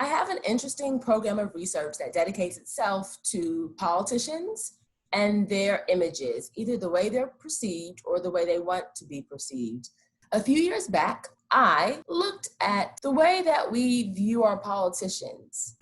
I have an interesting program of research that dedicates itself to politicians and their images, either the way they're perceived or the way they want to be perceived. A few years back, I looked at the way that we view our politicians.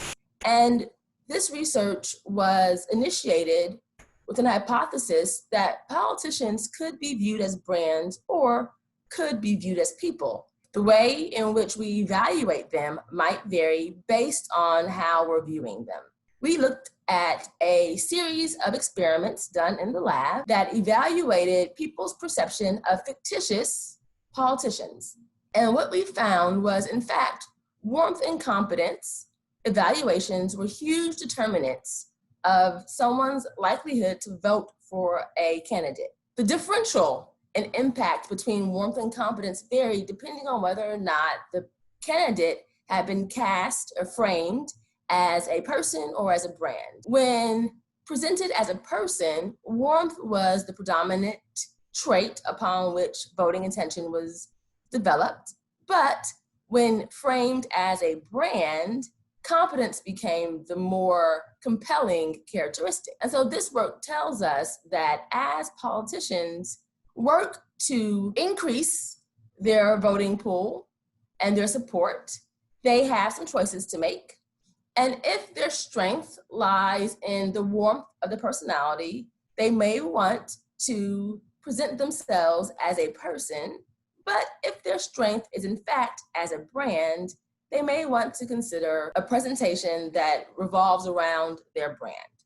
And this research was initiated with an hypothesis that politicians could be viewed as brands or could be viewed as people. The way in which we evaluate them might vary based on how we're viewing them. We looked at a series of experiments done in the lab that evaluated people's perception of fictitious politicians. And what we found was, in fact, warmth and competence evaluations were huge determinants of someone's likelihood to vote for a candidate. The differential in impact between warmth and competence varied depending on whether or not the candidate had been cast or framed as a person or as a brand. When presented as a person, warmth was the predominant trait upon which voting intention was developed. But when framed as a brand, competence became the more compelling characteristic. And so this work tells us that as politicians work to increase their voting pool and their support, they have some choices to make. And if their strength lies in the warmth of the personality, they may want to present themselves as a person. But if their strength is in fact as a brand, they may want to consider a presentation that revolves around their brand.